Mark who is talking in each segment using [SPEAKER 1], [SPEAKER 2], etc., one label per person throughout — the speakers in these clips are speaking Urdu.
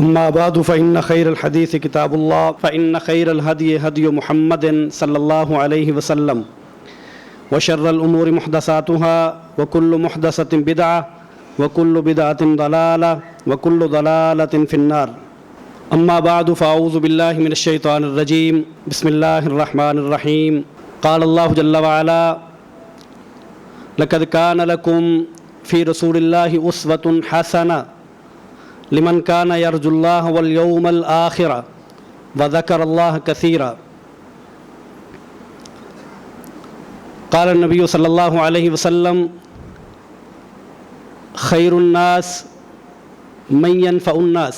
[SPEAKER 1] أما بعد فإن خير الحديث كتاب الله فإن خير الهدي هدي محمد صلى الله عليه وسلم وشر الأمور محدثاتها وكل محدثة بدعة وكل بدعة ضلالة وكل ضلالة في النار. أما بعد فأعوذ بالله من الشيطان الرجيم. بسم الله الرحمن الرحيم. قال الله جل وعلا: لقد كان لكم في رسول الله أسوة حسنة لمن كان يرجو الله واليوم الآخر وذكر الله كثيرا. قال النبي صلى الله عليه وسلم: خير الناس من ينفع الناس.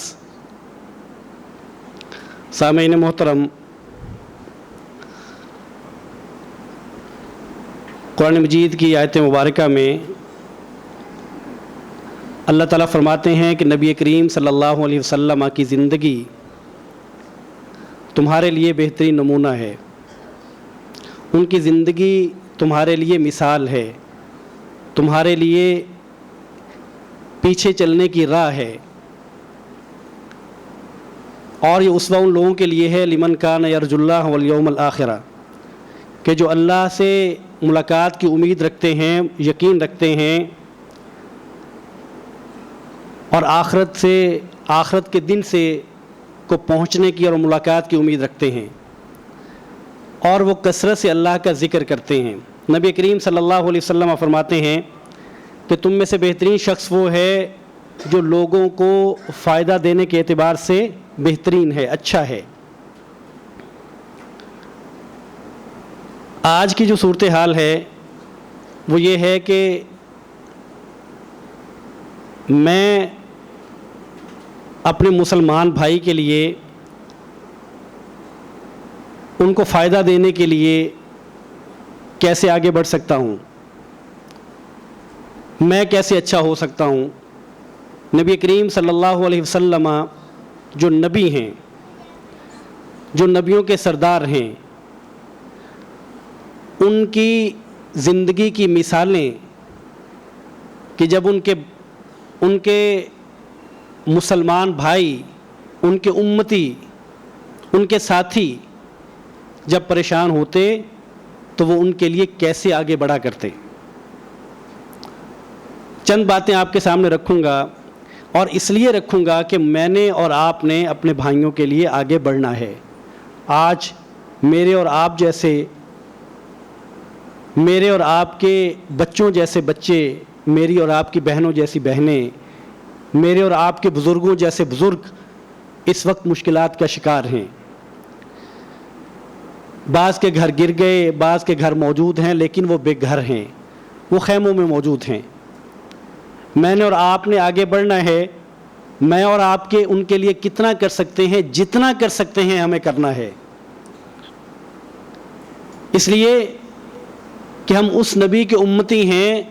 [SPEAKER 1] سامعین محترم، قرآن مجید کی آیت مبارکہ میں اللہ تعالیٰ فرماتے ہیں کہ نبی کریم صلی اللہ علیہ وسلم کی زندگی تمہارے لیے بہترین نمونہ ہے، ان کی زندگی تمہارے لیے مثال ہے، تمہارے لیے پیچھے چلنے کی راہ ہے، اور یہ اسوہ ان لوگوں کے لیے ہے لمن کان یرجو اللہ والیوم الآخرہ، کہ جو اللہ سے ملاقات کی امید رکھتے ہیں، یقین رکھتے ہیں، اور آخرت کے دن سے کو پہنچنے کی اور ملاقات کی امید رکھتے ہیں، اور وہ کثرت سے اللہ کا ذکر کرتے ہیں۔ نبی کریم صلی اللہ علیہ وسلم فرماتے ہیں کہ تم میں سے بہترین شخص وہ ہے جو لوگوں کو فائدہ دینے کے اعتبار سے بہترین ہے، اچھا ہے۔ آج کی جو صورتحال ہے وہ یہ ہے کہ میں اپنے مسلمان بھائی کے لیے ان کو فائدہ دینے کے لیے کیسے آگے بڑھ سکتا ہوں، میں کیسے اچھا ہو سکتا ہوں۔ نبی کریم صلی اللہ علیہ وسلم جو نبی ہیں، جو نبیوں کے سردار ہیں، ان کی زندگی کی مثالیں کہ جب ان کے مسلمان بھائی، ان کے امتی، ان کے ساتھی جب پریشان ہوتے تو وہ ان کے لیے کیسے آگے بڑھا کرتے۔ چند باتیں آپ کے سامنے رکھوں گا، اور اس لیے رکھوں گا کہ میں نے اور آپ نے اپنے بھائیوں کے لیے آگے بڑھنا ہے۔ آج میرے اور آپ کے بچوں جیسے بچے، میری اور آپ کی بہنوں جیسی بہنیں، میرے اور آپ کے بزرگوں جیسے بزرگ اس وقت مشکلات کا شکار ہیں۔ بعض کے گھر گر گئے، بعض کے گھر موجود ہیں، لیکن وہ بے گھر ہیں، وہ خیموں میں موجود ہیں۔ میں نے اور آپ نے آگے بڑھنا ہے۔ میں اور آپ کے ان کے لیے کتنا کر سکتے ہیں؟ جتنا کر سکتے ہیں ہمیں کرنا ہے، اس لیے کہ ہم اس نبی کے امتی ہیں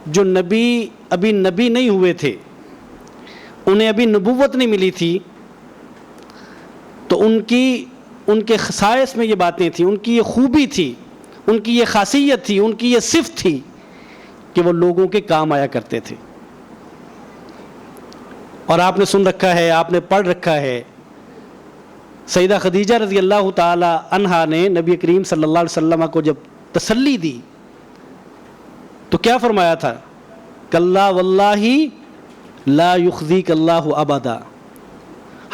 [SPEAKER 1] جو ابھی نبی نہیں ہوئے تھے، انہیں ابھی نبوت نہیں ملی تھی، تو ان کے خصائص میں یہ باتیں تھیں، ان کی یہ خوبی تھی، ان کی یہ خاصیت تھی، ان کی یہ صفت تھی کہ وہ لوگوں کے کام آیا کرتے تھے۔ اور آپ نے سن رکھا ہے، آپ نے پڑھ رکھا ہے، سیدہ خدیجہ رضی اللہ تعالی عنہا نے نبی کریم صلی اللہ علیہ وسلم کو جب تسلی دی تو کیا فرمایا تھا؟ کلا واللہ لا یخزیک اللہ ابدا،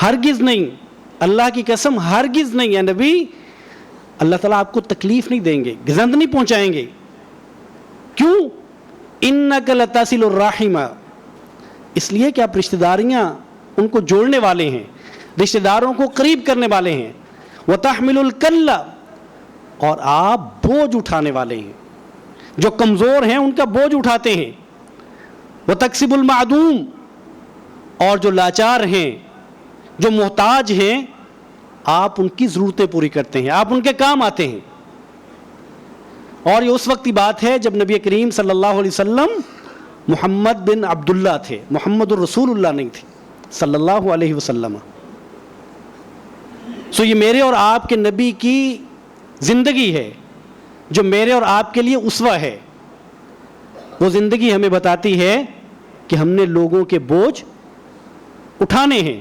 [SPEAKER 1] ہرگز نہیں، اللہ کی قسم ہرگز نہیں ہے نبی، اللہ تعالیٰ آپ کو تکلیف نہیں دیں گے، گزند نہیں پہنچائیں گے۔ کیوں؟ انک لتصل الرحم، اس لیے کہ آپ رشتہ داریاں ان کو جوڑنے والے ہیں، رشتہ داروں کو قریب کرنے والے ہیں۔ وتحمل الکل، اور آپ بوجھ اٹھانے والے ہیں، جو کمزور ہیں ان کا بوجھ اٹھاتے ہیں۔ وتکسب المعدوم، اور جو لاچار ہیں، جو محتاج ہیں، آپ ان کی ضرورتیں پوری کرتے ہیں، آپ ان کے کام آتے ہیں۔ اور یہ اس وقت کی بات ہے جب نبی کریم صلی اللہ علیہ وسلم محمد بن عبداللہ تھے، محمد الرسول اللہ نہیں تھے صلی اللہ علیہ وسلم۔ یہ میرے اور آپ کے نبی کی زندگی ہے جو میرے اور آپ کے لیے اسوہ ہے۔ وہ زندگی ہمیں بتاتی ہے کہ ہم نے لوگوں کے بوجھ اٹھانے ہیں،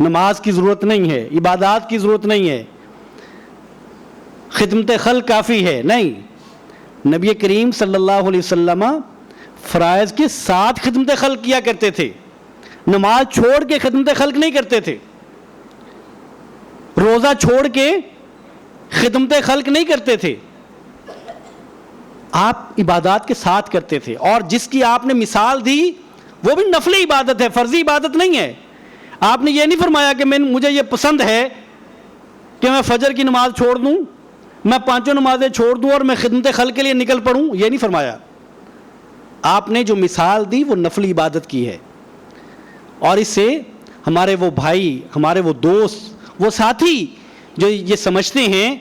[SPEAKER 1] نماز کی ضرورت نہیں ہے, عبادات کی ضرورت نہیں ہے, خدمت خلق کافی ہے. نہیں, نبی کریم صلی اللہ علیہ وسلم فرائض کے ساتھ خدمت خلق کیا کرتے تھے, نماز چھوڑ کے خدمت خلق نہیں کرتے تھے, روزہ چھوڑ کے خدمت خلق نہیں کرتے تھے, آپ عبادات کے ساتھ کرتے تھے. اور جس کی آپ نے مثال دی وہ بھی نفلی عبادت ہے, فرضی عبادت نہیں ہے. آپ نے یہ نہیں فرمایا کہ مجھے یہ پسند ہے کہ میں فجر کی نماز چھوڑ دوں, میں 5 نمازیں چھوڑ دوں اور میں خدمت خلق کے لیے نکل پڑوں, یہ نہیں فرمایا. آپ نے جو مثال دی وہ نفلی عبادت کی ہے. اور اس سے ہمارے وہ بھائی, ہمارے وہ دوست, وہ ساتھی جو یہ سمجھتے ہیں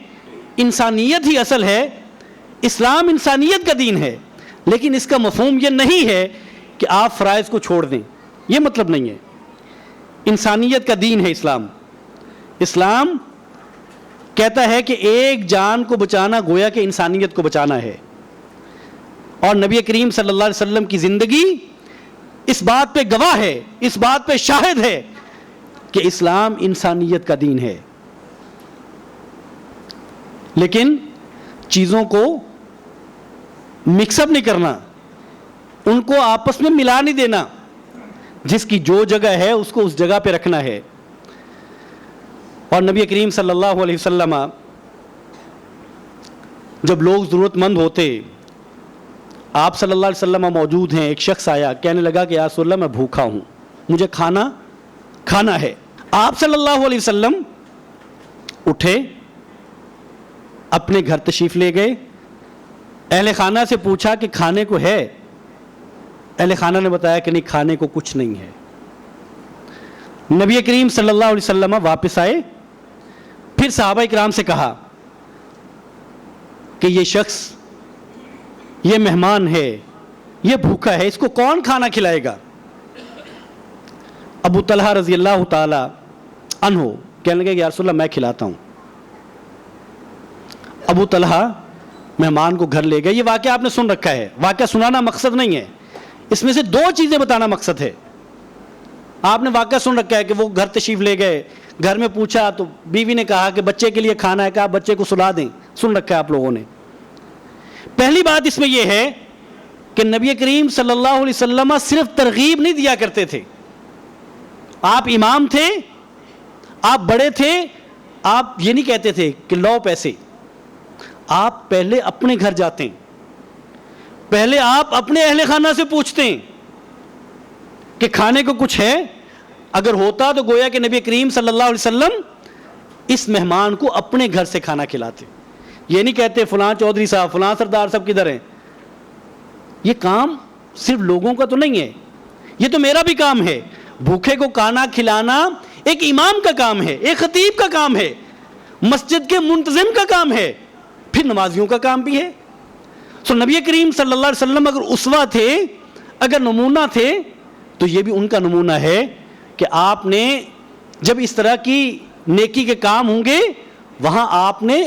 [SPEAKER 1] انسانیت ہی اصل ہے, اسلام انسانیت کا دین ہے, لیکن اس کا مفہوم یہ نہیں ہے کہ آپ فرائض کو چھوڑ دیں, یہ مطلب نہیں ہے. انسانیت کا دین ہے اسلام. اسلام کہتا ہے کہ ایک جان کو بچانا گویا کہ انسانیت کو بچانا ہے. اور نبی کریم صلی اللہ علیہ وسلم کی زندگی اس بات پہ گواہ ہے, اس بات پہ شاہد ہے کہ اسلام انسانیت کا دین ہے. لیکن چیزوں کو مکس اپ نہیں کرنا, ان کو آپس میں ملا نہیں دینا, جس کی جو جگہ ہے اس کو اس جگہ پہ رکھنا ہے. اور نبی کریم صلی اللہ علیہ وسلم جب لوگ ضرورت مند ہوتے, آپ صلی اللہ علیہ وسلم موجود ہیں, ایک شخص آیا کہنے لگا کہ یا رسول اللہ میں بھوکا ہوں, مجھے کھانا ہے. آپ صلی اللہ علیہ وسلم اٹھے, اپنے گھر تشریف لے گئے, اہل خانہ سے پوچھا کہ کھانے کو ہے؟ اہل خانہ نے بتایا کہ نہیں, کھانے کو کچھ نہیں ہے. نبی کریم صلی اللہ علیہ وسلم واپس آئے, پھر صحابہ کرام سے کہا کہ یہ شخص, یہ مہمان ہے, یہ بھوکا ہے, اس کو کون کھانا کھلائے گا؟ ابو طلحہ رضی اللہ تعالی عنہ کہنے لگے کہ یا رسول اللہ میں کھلاتا ہوں. ابو طلحہ مہمان کو گھر لے گئے. یہ واقعہ آپ نے سن رکھا ہے, واقعہ سنانا مقصد نہیں ہے, اس میں سے 2 چیزیں بتانا مقصد ہے. آپ نے واقعہ سن رکھا ہے کہ وہ گھر تشریف لے گئے, گھر میں پوچھا تو بیوی نے کہا کہ بچے کے لیے کھانا ہے, کہا بچے کو سلا دیں. سن رکھا ہے آپ لوگوں نے. پہلی بات اس میں یہ ہے کہ نبی کریم صلی اللہ علیہ وسلم صرف ترغیب نہیں دیا کرتے تھے. آپ امام تھے, آپ بڑے تھے, آپ یہ نہیں کہتے تھے کہ لو پیسے. آپ پہلے اپنے گھر جاتے ہیں, پہلے آپ اپنے اہل خانہ سے پوچھتے ہیں کہ کھانے کو کچھ ہے. اگر ہوتا تو گویا کہ نبی کریم صلی اللہ علیہ وسلم اس مہمان کو اپنے گھر سے کھانا کھلاتے. یہ نہیں کہتے فلاں چودھری صاحب, فلاں سردار صاحب کدھر ہیں. یہ کام صرف لوگوں کا تو نہیں ہے, یہ تو میرا بھی کام ہے. بھوکے کو کھانا کھلانا ایک امام کا کام ہے, ایک خطیب کا کام ہے, مسجد کے منتظم کا کام ہے, پھر نمازیوں کا کام بھی ہے. سو نبی کریم صلی اللہ علیہ وسلم اگر اسوہ تھے, اگر نمونہ تھے, تو یہ بھی ان کا نمونہ ہے کہ آپ نے جب اس طرح کی نیکی کے کام ہوں گے, وہاں آپ نے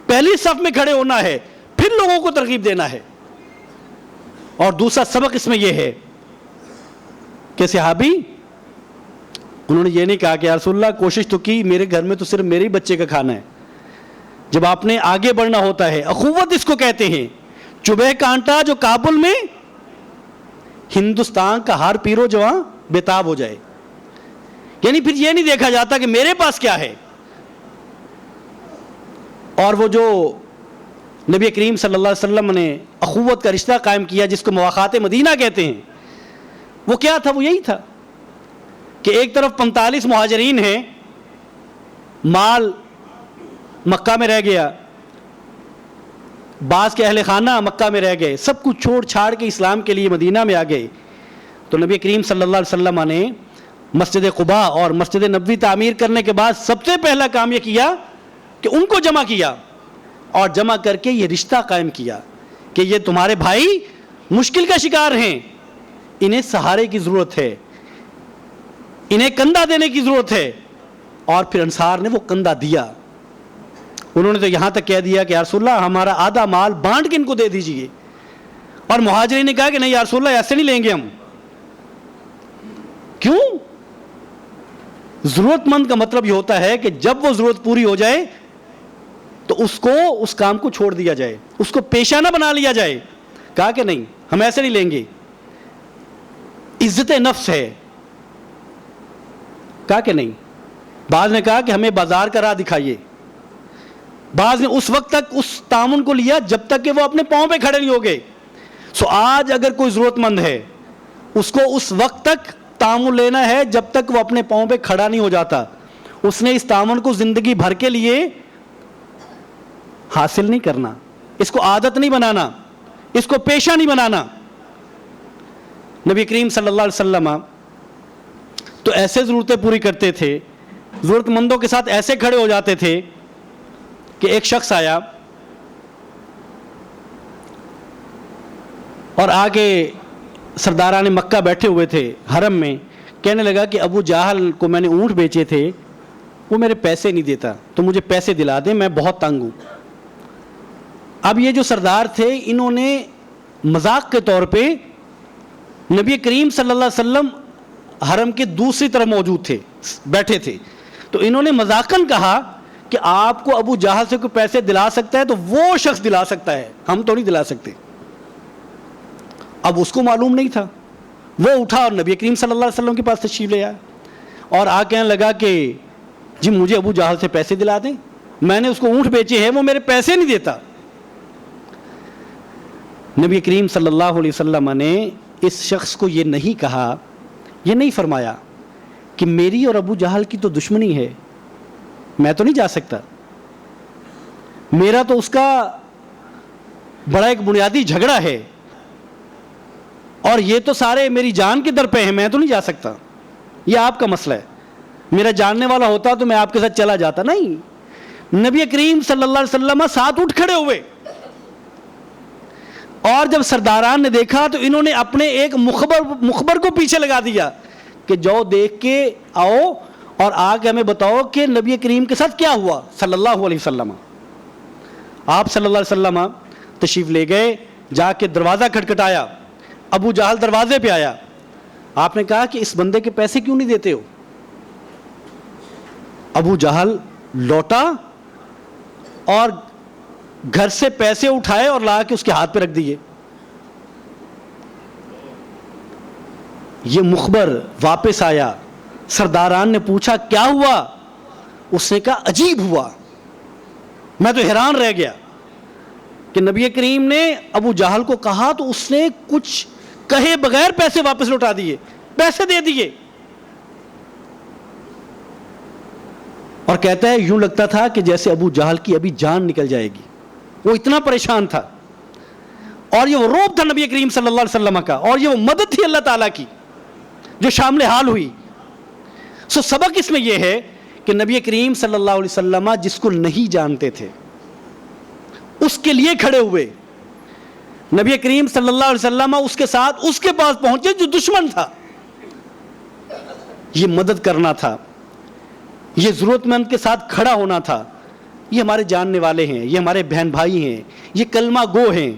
[SPEAKER 1] پہلی صف میں کھڑے ہونا ہے, پھر لوگوں کو ترغیب دینا ہے. اور دوسرا سبق اس میں یہ ہے کہ صحابی انہوں نے یہ نہیں کہا کہ یا رسول اللہ کوشش تو کی, میرے گھر میں تو صرف میرے بچے کا کھانا ہے. جب آپ نے آگے بڑھنا ہوتا ہے, اخوت اس کو کہتے ہیں, چبہ کانٹا جو کابل میں ہندوستان کا ہر پیرو جواں بےتاب ہو جائے. یعنی پھر یہ نہیں دیکھا جاتا کہ میرے پاس کیا ہے. اور وہ جو نبی کریم صلی اللہ علیہ وسلم نے اخوت کا رشتہ قائم کیا جس کو مواخات مدینہ کہتے ہیں, وہ کیا تھا؟ وہ یہی تھا کہ ایک طرف 45 مہاجرین ہیں, مال مکہ میں رہ گیا, بعض کے اہل خانہ مکہ میں رہ گئے, سب کچھ چھوڑ چھاڑ کے اسلام کے لیے مدینہ میں آ گئے. تو نبی کریم صلی اللہ علیہ وسلم نے مسجد قباء اور مسجد نبوی تعمیر کرنے کے بعد سب سے پہلا کام یہ کیا کہ ان کو جمع کیا, اور جمع کر کے یہ رشتہ قائم کیا کہ یہ تمہارے بھائی مشکل کا شکار ہیں, انہیں سہارے کی ضرورت ہے, انہیں کندھا دینے کی ضرورت ہے. اور پھر انصار نے وہ کندھا دیا. انہوں نے تو یہاں تک کہہ دیا کہ یا رسول اللہ ہمارا آدھا مال بانٹ کے ان کو دے دیجئے. اور مہاجرین نے کہا کہ نہیں یا رسول اللہ ایسے نہیں لیں گے ہم. کیوں؟ ضرورت مند کا مطلب یہ ہوتا ہے کہ جب وہ ضرورت پوری ہو جائے تو اس کو اس کام کو چھوڑ دیا جائے, اس کو پیشہ نہ بنا لیا جائے. کہا کہ نہیں ہم ایسے نہیں لیں گے, عزت نفس ہے. کہا کہ نہیں. بعض نے کہا کہ ہمیں بازار کا راہ دکھائیے. بعض نے اس وقت تک اس تعاون کو لیا جب تک کہ وہ اپنے پاؤں پہ کھڑے نہیں ہو گئے. سو آج اگر کوئی ضرورت مند ہے اس کو اس وقت تک تعاون لینا ہے جب تک وہ اپنے پاؤں پہ کھڑا نہیں ہو جاتا. اس نے اس تعاون کو زندگی بھر کے لیے حاصل نہیں کرنا, اس کو عادت نہیں بنانا, اس کو پیشہ نہیں بنانا. نبی کریم صلی اللہ علیہ وسلم تو ایسے ضرورتیں پوری کرتے تھے, ضرورت مندوں کے ساتھ ایسے کھڑے ہو جاتے تھے کہ ایک شخص آیا اور آگے سرداران مکہ بیٹھے ہوئے تھے حرم میں, کہنے لگا کہ ابو جہل کو میں نے اونٹ بیچے تھے, وہ میرے پیسے نہیں دیتا, تو مجھے پیسے دلا دیں, میں بہت تنگ ہوں. اب یہ جو سردار تھے انہوں نے مذاق کے طور پہ نبی کریم صلی اللہ علیہ وسلم حرم کے دوسری طرف موجود تھے, بیٹھے تھے, تو انہوں نے مذاقاً کہا کہ آپ کو ابو جہل سے کوئی پیسے دلا سکتا ہے تو وہ شخص دلا سکتا ہے, ہم تو نہیں دلا سکتے. اب اس کو معلوم نہیں تھا, وہ اٹھا اور نبی کریم صلی اللہ علیہ وسلم کے پاس تشریف لے آیا اور آ کہنے لگا کہ جی مجھے ابو جہل سے پیسے دلا دیں, میں نے اس کو اونٹ بیچے ہیں, وہ میرے پیسے نہیں دیتا. نبی کریم صلی اللہ علیہ وسلم نے اس شخص کو یہ نہیں کہا, یہ نہیں فرمایا کہ میری اور ابو جہل کی تو دشمنی ہے, میں تو نہیں جا سکتا, میرا تو اس کا بڑا ایک بنیادی جھگڑا ہے اور یہ تو سارے میری جان کے در پہ ہیں, میں تو نہیں جا سکتا, یہ آپ کا مسئلہ ہے, میرا جاننے والا ہوتا تو میں آپ کے ساتھ چلا جاتا. نہیں, نبی کریم صلی اللہ علیہ وسلم ساتھ اٹھ کھڑے ہوئے اور جب سرداران نے دیکھا تو انہوں نے اپنے ایک مخبر کو پیچھے لگا دیا کہ جاؤ دیکھ کے آؤ اور آ کے ہمیں بتاؤ کہ نبی کریم کے ساتھ کیا ہوا صلی اللہ علیہ وسلم. آپ صلی اللہ علیہ وسلم تشریف لے گئے, جا کے دروازہ کھٹکھٹایا, ابو جہل دروازے پہ آیا. آپ نے کہا کہ اس بندے کے پیسے کیوں نہیں دیتے ہو؟ ابو جہل لوٹا اور گھر سے پیسے اٹھائے اور لا کے اس کے ہاتھ پہ رکھ دیے. یہ مخبر واپس آیا, سرداران نے پوچھا کیا ہوا؟ اس نے کہا عجیب ہوا, میں تو حیران رہ گیا کہ نبی کریم نے ابو جہل کو کہا تو اس نے کچھ کہے بغیر پیسے واپس لوٹا دیے, پیسے دے دیے. اور کہتا ہے یوں لگتا تھا کہ جیسے ابو جہل کی ابھی جان نکل جائے گی, وہ اتنا پریشان تھا. اور یہ وہ روب تھا نبی کریم صلی اللہ علیہ وسلم کا, اور یہ وہ مدد تھی اللہ تعالیٰ کی جو شامل حال ہوئی. سو سبق اس میں یہ ہے کہ نبی کریم صلی اللہ علیہ وسلم جس کو نہیں جانتے تھے اس کے لیے کھڑے ہوئے. نبی کریم صلی اللہ علیہ وسلم اس کے ساتھ اس کے پاس پہنچے جو دشمن تھا. یہ مدد کرنا تھا, یہ ضرورت مند کے ساتھ کھڑا ہونا تھا. یہ ہمارے جاننے والے ہیں, یہ ہمارے بہن بھائی ہیں, یہ کلمہ گو ہیں,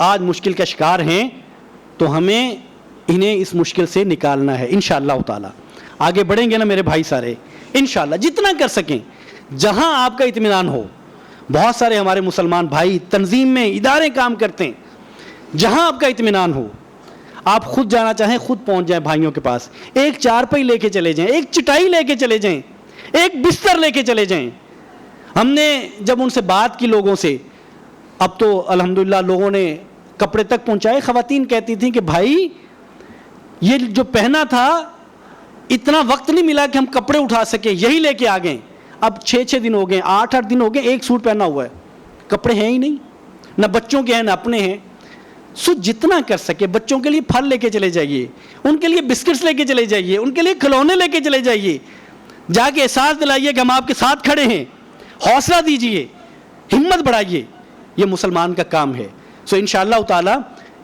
[SPEAKER 1] آج مشکل کا شکار ہیں, تو ہمیں انہیں اس مشکل سے نکالنا ہے انشاءاللہ تعالی. آگے بڑھیں گے نا میرے بھائی سارے انشاءاللہ, جتنا کر سکیں, جہاں آپ کا اطمینان ہو. بہت سارے ہمارے مسلمان بھائی تنظیم میں ادارے کام کرتے ہیں, جہاں آپ کا اطمینان ہو, آپ خود جانا چاہیں خود پہنچ جائیں بھائیوں کے پاس, ایک چارپائی لے کے چلے جائیں, ایک چٹائی لے کے چلے جائیں, ایک بستر لے کے چلے جائیں. ہم نے جب ان سے بات کی لوگوں سے, اب تو الحمدللہ لوگوں نے کپڑے تک پہنچائے. خواتین کہتی تھیں کہ بھائی یہ جو پہنا تھا اتنا وقت نہیں ملا کہ ہم کپڑے اٹھا سکیں, یہی لے کے آ گئے. اب 6 دن ہو گئے, 8 دن ہو گئے, ایک سوٹ پہنا ہوا ہے, کپڑے ہیں ہی نہیں, نہ بچوں کے ہیں نہ اپنے ہیں. سو جتنا کر سکے بچوں کے لیے پھل لے کے چلے جائیے, ان کے لیے بسکٹس لے کے چلے جائیے, ان کے لیے کھلونے لے کے چلے جائیے. جا کے احساس دلائیے کہ ہم آپ کے ساتھ کھڑے ہیں, حوصلہ دیجیے, ہمت بڑھائیے. یہ مسلمان کا کام ہے. سو انشاءاللہ تعالی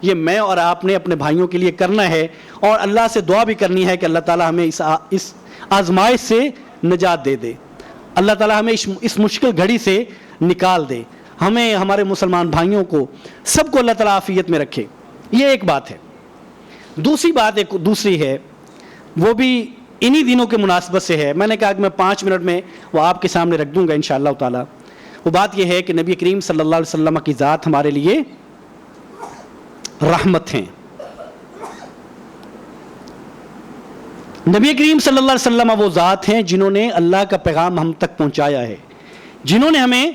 [SPEAKER 1] یہ میں اور آپ نے اپنے بھائیوں کے لیے کرنا ہے, اور اللہ سے دعا بھی کرنی ہے کہ اللہ تعالی ہمیں اس آزمائش سے نجات دے دے. اللہ تعالی ہمیں اس مشکل گھڑی سے نکال دے. ہمیں ہمارے مسلمان بھائیوں کو سب کو اللہ تعالی عافیت میں رکھے. یہ ایک بات ہے. دوسری بات ایک دوسری ہے, وہ بھی انہی دنوں کے مناسبت سے ہے. میں نے کہا کہ میں 5 منٹ میں وہ آپ کے سامنے رکھ دوں گا انشاءاللہ تعالی. وہ بات یہ ہے کہ نبی کریم صلی اللہ علیہ وسلم کی ذات ہمارے لیے رحمت ہیں. نبی کریم صلی اللہ علیہ وسلم وہ ذات ہیں جنہوں نے اللہ کا پیغام ہم تک پہنچایا ہے, جنہوں نے ہمیں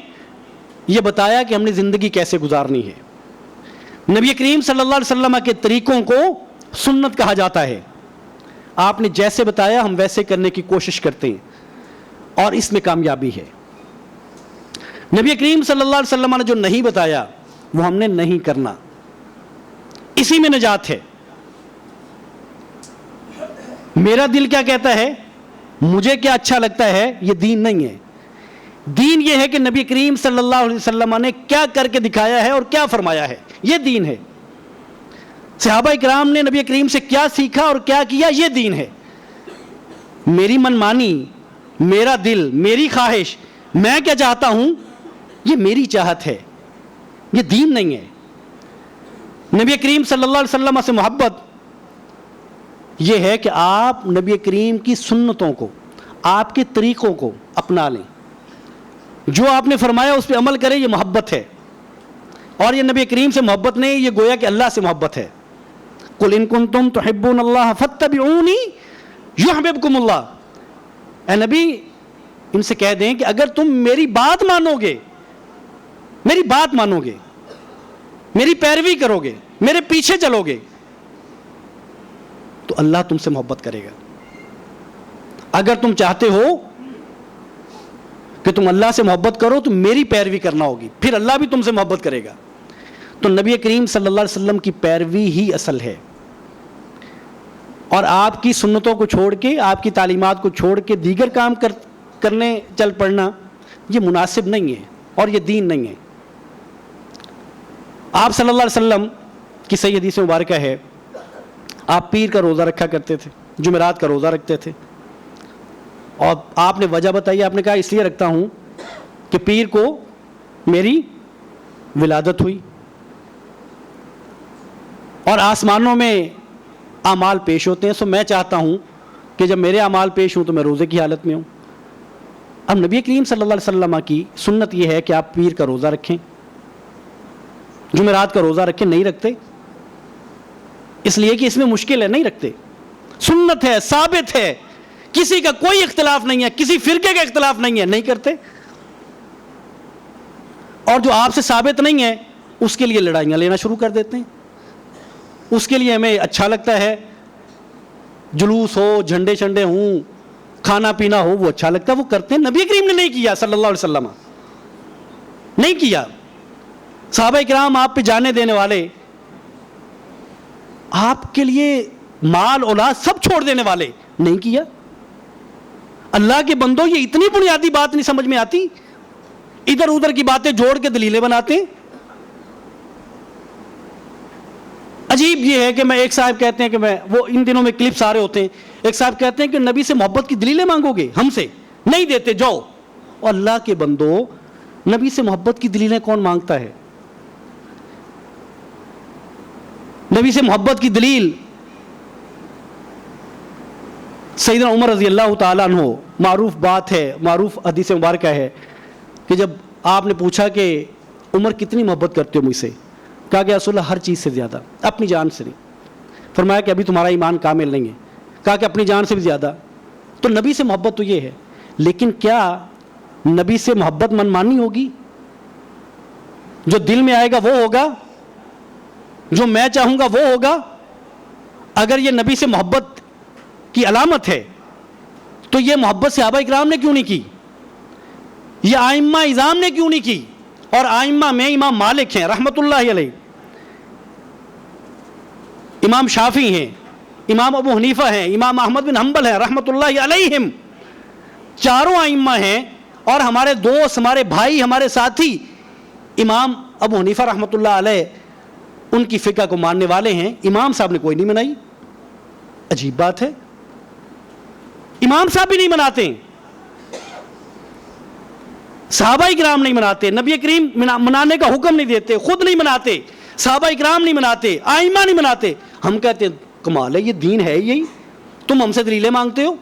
[SPEAKER 1] یہ بتایا کہ ہم نے زندگی کیسے گزارنی ہے. نبی کریم صلی اللہ علیہ وسلم کے طریقوں کو سنت کہا جاتا ہے. آپ نے جیسے بتایا ہم ویسے کرنے کی کوشش کرتے ہیں اور اس میں کامیابی ہے. نبی کریم صلی اللہ علیہ وسلم نے جو نہیں بتایا وہ ہم نے نہیں کرنا, اسی میں نجات ہے. میرا دل کیا کہتا ہے, مجھے کیا اچھا لگتا ہے, یہ دین نہیں ہے. دین یہ ہے کہ نبی کریم صلی اللہ علیہ وسلم نے کیا کر کے دکھایا ہے اور کیا فرمایا ہے, یہ دین ہے. صحابہ اکرام نے نبی کریم سے کیا سیکھا اور کیا کیا, یہ دین ہے. میری منمانی, میرا دل, میری خواہش, میں کیا چاہتا ہوں, یہ میری چاہت ہے, یہ دین نہیں ہے. نبی کریم صلی اللہ علیہ وسلم سے محبت یہ ہے کہ آپ نبی کریم کی سنتوں کو, آپ کے طریقوں کو اپنا لیں, جو آپ نے فرمایا اس پہ عمل کریں, یہ محبت ہے. اور یہ نبی کریم سے محبت نہیں, یہ گویا کہ اللہ سے محبت ہے. قُلْ إِن كُنتُمْ تُحِبُّونَ اللَّهَ فَاتَّبِعُونِي يُحْبِبْكُمُ اللَّهُ. اے نبی ان سے کہہ دیں کہ اگر تم میری بات مانو گے, میری بات مانو گے, میری پیروی کرو گے, میرے پیچھے چلو گے, تو اللہ تم سے محبت کرے گا. اگر تم چاہتے ہو کہ تم اللہ سے محبت کرو تو میری پیروی کرنا ہوگی, پھر اللہ بھی تم سے محبت کرے گا. تو نبی کریم صلی اللہ علیہ وسلم کی پیروی ہی اصل ہے. اور آپ کی سنتوں کو چھوڑ کے, آپ کی تعلیمات کو چھوڑ کے دیگر کام کرنے چل پڑنا, یہ مناسب نہیں ہے اور یہ دین نہیں ہے. آپ صلی اللہ علیہ وسلم کی صحیح حدیث مبارکہ ہے, آپ پیر کا روزہ رکھا کرتے تھے, جمعرات کا روزہ رکھتے تھے. اور آپ نے وجہ بتائی, آپ نے کہا اس لیے رکھتا ہوں کہ پیر کو میری ولادت ہوئی اور آسمانوں میں اعمال پیش ہوتے ہیں, سو میں چاہتا ہوں کہ جب میرے اعمال پیش ہوں تو میں روزے کی حالت میں ہوں. اب نبی کریم صلی اللہ علیہ وسلم کی سنت یہ ہے کہ آپ پیر کا روزہ رکھیں, جمعرات کا روزہ رکھیں. نہیں رکھتے اس لیے کہ اس میں مشکل ہے, نہیں رکھتے. سنت ہے, ثابت ہے, کسی کا کوئی اختلاف نہیں ہے, کسی فرقے کا اختلاف نہیں ہے, نہیں کرتے. اور جو آپ سے ثابت نہیں ہے اس کے لیے لڑائیاں لینا شروع کر دیتے ہیں. اس کے لیے ہمیں اچھا لگتا ہے, جلوس ہو, جھنڈے شنڈے ہوں, کھانا پینا ہو, وہ اچھا لگتا ہے, وہ کرتے ہیں. نبی کریم نے نہیں کیا صلی اللہ علیہ وسلم, نہیں کیا. صحابہ کرام آپ پہ جانے دینے والے, آپ کے لیے مال اولاد سب چھوڑ دینے والے, نہیں کیا. اللہ کے بندوں, یہ اتنی بنیادی بات نہیں سمجھ میں آتی, ادھر ادھر کی باتیں جوڑ کے دلیلیں بناتے ہیں. عجیب یہ ہے کہ میں, ایک صاحب کہتے ہیں کہ میں, وہ ان دنوں میں کلپس آ رہے ہوتے ہیں, ایک صاحب کہتے ہیں کہ نبی سے محبت کی دلیلیں مانگو گے ہم سے, نہیں دیتے جاؤ. اور اللہ کے بندو, نبی سے محبت کی دلیلیں کون مانگتا ہے؟ نبی سے محبت کی دلیل سیدنا عمر رضی اللہ تعالیٰ عنہ, معروف بات ہے, معروف حدیث مبارکہ ہے کہ جب آپ نے پوچھا کہ عمر کتنی محبت کرتے ہو مجھ سے, کہا کہ رسول اللہ ہر چیز سے زیادہ, اپنی جان سے نہیں. فرمایا کہ ابھی تمہارا ایمان کامل نہیں ہے. کہا کہ اپنی جان سے بھی زیادہ. تو نبی سے محبت تو یہ ہے, لیکن کیا نبی سے محبت منمانی ہوگی؟ جو دل میں آئے گا وہ ہوگا, جو میں چاہوں گا وہ ہوگا. اگر یہ نبی سے محبت کی علامت ہے تو یہ محبت صحابہ اکرام نے کیوں نہیں کی, یہ ائمہ اعظام نے کیوں نہیں کی؟ اور ائمہ میں امام مالک ہیں رحمۃ اللہ علیہ, امام شافعی ہیں, امام ابو حنیفہ ہیں, امام احمد بن حنبل ہیں رحمۃ اللہ علیہم, چاروں ائمہ ہیں. اور ہمارے دوست, ہمارے بھائی, ہمارے ساتھی امام ابو حنیفہ رحمۃ اللہ علیہ, ان کی فقہ کو ماننے والے ہیں. امام صاحب نے کوئی نہیں منائی. عجیب بات ہے, امام صاحب بھی نہیں مناتے, صحابہ اکرام نہیں مناتے, نبی کریم منانے کا حکم نہیں دیتے, خود نہیں مناتے, صحابہ اکرام نہیں مناتے, ائمہ نہیں مناتے. ہم کہتے ہیں کمال ہے, یہ دین ہے یہی, تم ہم سے دلیلیں مانگتے ہو.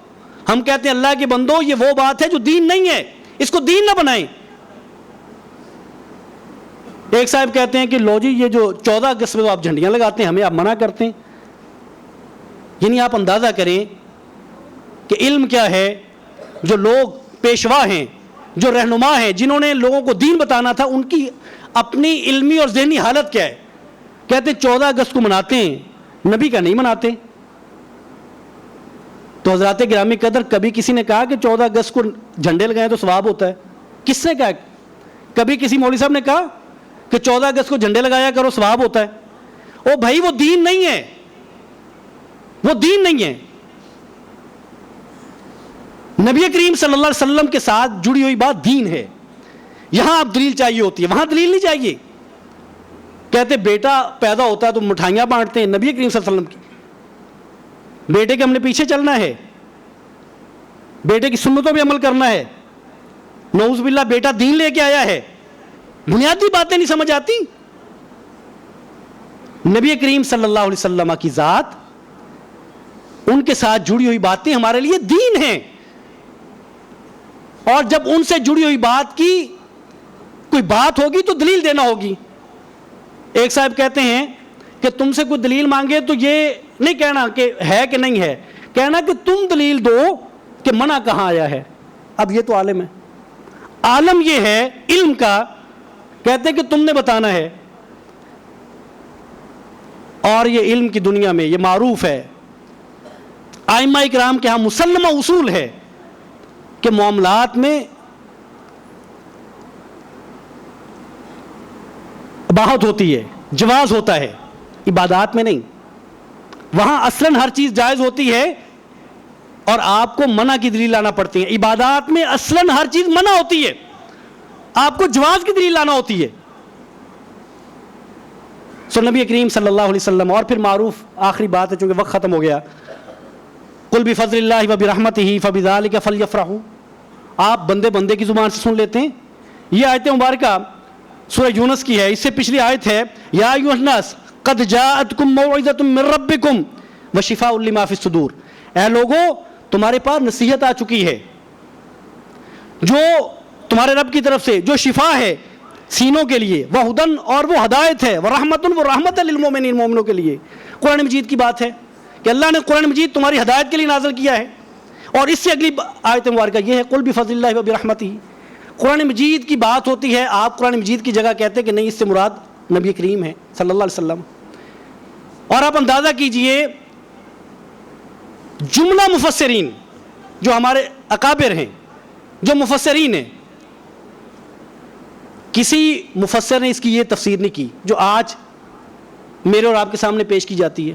[SPEAKER 1] ہم کہتے ہیں اللہ کے بندو یہ وہ بات ہے جو دین نہیں ہے، اس کو دین نہ بنائیں۔ ایک صاحب کہتے ہیں کہ لو جی یہ جو 14 اگست میں آپ جھنڈیاں لگاتے ہیں ہمیں آپ منع کرتے ہیں۔ یعنی آپ اندازہ کریں کہ علم کیا ہے، جو لوگ پیشوا ہیں، جو رہنما ہیں، جنہوں نے لوگوں کو دین بتانا تھا، ان کی اپنی علمی اور ذہنی حالت کیا ہے۔ کہتے ہیں 14 اگست کو مناتے ہیں، نبی کا نہیں مناتے۔ تو حضرات گرامی قدر، کبھی کسی نے کہا کہ 14 اگست کو جھنڈے لگائیں تو ثواب ہوتا ہے؟ کس نے کہا؟ کبھی کسی مولوی صاحب نے کہا کہ 14 اگست کو جھنڈے لگایا کرو ثواب ہوتا ہے؟ او بھائی وہ دین نہیں ہے، وہ دین نہیں ہے۔ نبی کریم صلی اللہ علیہ وسلم کے ساتھ جڑی ہوئی بات دین ہے۔ یہاں آپ دلیل چاہیے ہوتی ہے، وہاں دلیل نہیں چاہیے۔ کہتے بیٹا پیدا ہوتا ہے تو مٹھائیاں بانٹتے ہیں، نبی کریم صلی اللہ علیہ وسلم کی بیٹے کے ہم نے پیچھے چلنا ہے، بیٹے کی سنتوں پہ عمل کرنا ہے۔ نعوذ باللہ بیٹا دین لے کے آیا ہے، بنیادی باتیں نہیں سمجھ آتی۔ نبی کریم صلی اللہ علیہ وسلم کی ذات، ان کے ساتھ جڑی ہوئی باتیں ہمارے لیے دین ہیں، اور جب ان سے جڑی ہوئی بات کی کوئی بات ہوگی تو دلیل دینا ہوگی۔ ایک صاحب کہتے ہیں کہ تم سے کوئی دلیل مانگے تو یہ نہیں کہنا کہ ہے کہ نہیں ہے، کہنا کہ تم دلیل دو کہ منع کہاں آیا ہے۔ اب یہ تو عالم ہے، عالم یہ ہے علم کا، کہتے ہیں کہ تم نے بتانا ہے۔ اور یہ علم کی دنیا میں یہ معروف ہے، ائمہ اکرام کے ہاں مسلمہ اصول ہے کہ معاملات میں اباحت ہوتی ہے، جواز ہوتا ہے، عبادات میں نہیں۔ وہاں اصلاً ہر چیز جائز ہوتی ہے اور آپ کو منع کی دلیل لانا پڑتی ہے۔ عبادات میں اصلاً ہر چیز منع ہوتی ہے، آپ کو جواز کی دلیل لانا ہوتی ہے۔ سو نبی کریم صلی اللہ علیہ وسلم، اور پھر معروف آخری بات ہے چونکہ وقت ختم ہو گیا، قل بفضل اللہ وبرحمتہ فبذلک فلیفرحوا۔ آپ بندے بندے کی زبان سے سن لیتے ہیں۔ یہ آیت مبارکہ سورہ یونس کی ہے، اس سے پچھلی آیت ہے یا ایھا الناس قد جاءتکم موعظۃ من ربکم وشفاء لما فی الصدور۔ اے لوگو تمہارے پاس نصیحت آ چکی ہے جو تمہارے رب کی طرف سے، جو شفا ہے سینوں کے لیے، وہدن اور وہ ہدایت ہے، ورحمتن وہ رحمت ہے للمؤمنین مومنوں کے لیے۔ قرآن مجید کی بات ہے کہ اللہ نے قرآن مجید تمہاری ہدایت کے لیے نازل کیا ہے۔ اور اس سے اگلی آیت مبارکہ یہ ہے قل بفضل اللہ وبرحمتہ۔ قرآن مجید کی بات ہوتی ہے، آپ قرآن مجید کی جگہ کہتے ہیں کہ نہیں اس سے مراد نبی کریم ہے صلی اللہ علیہ وسلم۔ اور آپ اندازہ کیجئے جملہ مفسرین جو ہمارے اکابر ہیں، جو مفسرین ہیں، کسی مفسر نے اس کی یہ تفسیر نہیں کی جو آج میرے اور آپ کے سامنے پیش کی جاتی ہے۔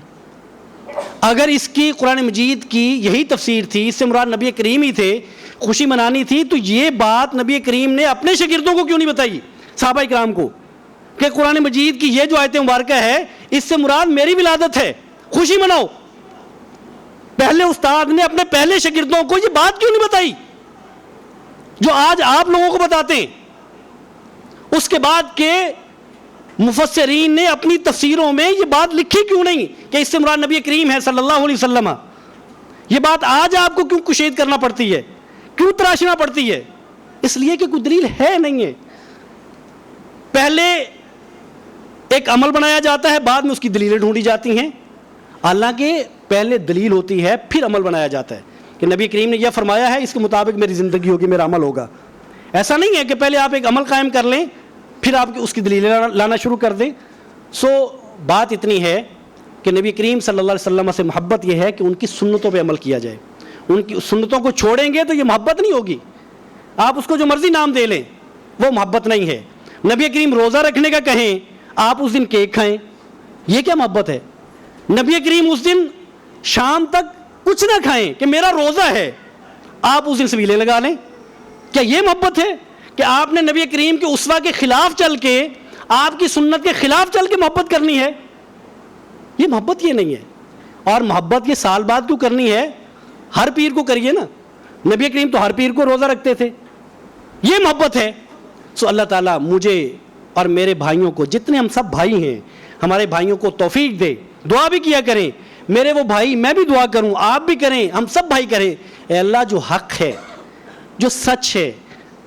[SPEAKER 1] اگر اس کی قرآن مجید کی یہی تفسیر تھی، اس سے مراد نبی کریم ہی تھے، خوشی منانی تھی، تو یہ بات نبی کریم نے اپنے شاگردوں کو کیوں نہیں بتائی، صحابہ کرام کو، کہ قرآن مجید کی یہ جو آیت مبارکہ ہے اس سے مراد میری ولادت ہے، خوشی مناؤ۔ پہلے استاد نے اپنے پہلے شاگردوں کو یہ بات کیوں نہیں بتائی جو آج آپ لوگوں کو بتاتے ہیں؟ اس کے بعد کہ مفسرین نے اپنی تفسیروں میں یہ بات لکھی کیوں نہیں کہ اس سے مراد نبی کریم ہے صلی اللہ علیہ وسلم؟ یہ بات آج آپ کو کیوں کشید کرنا پڑتی ہے، کیوں تراشنا پڑتی ہے؟ اس لیے کہ کوئی دلیل ہے نہیں ہے۔ پہلے ایک عمل بنایا جاتا ہے، بعد میں اس کی دلیلیں ڈھونڈی جاتی ہیں۔ حالانکہ پہلے دلیل ہوتی ہے پھر عمل بنایا جاتا ہے کہ نبی کریم نے یہ فرمایا ہے، اس کے مطابق میری زندگی ہوگی، میرا عمل ہوگا۔ ایسا نہیں ہے کہ پہلے آپ ایک عمل قائم کر لیں پھر آپ اس کی دلیلیں لانا شروع کر دیں۔ سو بات اتنی ہے کہ نبی کریم صلی اللہ علیہ وسلم سے محبت یہ ہے کہ ان کی سنتوں پہ عمل کیا جائے۔ ان کی سنتوں کو چھوڑیں گے تو یہ محبت نہیں ہوگی، آپ اس کو جو مرضی نام دے لیں، وہ محبت نہیں ہے۔ نبی کریم روزہ رکھنے کا کہیں، آپ اس دن کیک کھائیں، یہ کیا محبت ہے؟ نبی کریم اس دن شام تک کچھ نہ کھائیں کہ میرا روزہ ہے، آپ اس دن سبیلے لگا لیں، کیا یہ محبت ہے کہ آپ نے نبی کریم کے اسوہ کے خلاف چل کے، آپ کی سنت کے خلاف چل کے محبت کرنی ہے؟ یہ محبت یہ نہیں ہے۔ اور محبت یہ سال بعد کیوں کرنی ہے؟ ہر پیر کو کریے نا، نبی کریم تو ہر پیر کو روزہ رکھتے تھے، یہ محبت ہے۔ سو اللہ تعالیٰ مجھے اور میرے بھائیوں کو، جتنے ہم سب بھائی ہیں، ہمارے بھائیوں کو توفیق دے۔ دعا بھی کیا کریں میرے وہ بھائی، میں بھی دعا کروں، آپ بھی کریں، ہم سب بھائی کریں، اے اللہ جو حق ہے، جو سچ ہے،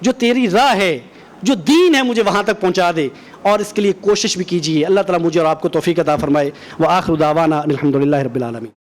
[SPEAKER 1] جو تیری راہ ہے، جو دین ہے، مجھے وہاں تک پہنچا دے، اور اس کے لیے کوشش بھی کیجیے۔ اللہ تعالیٰ مجھے اور آپ کو توفیق عطا فرمائے۔ وآخر دعوانا الحمدللہ رب العالمین۔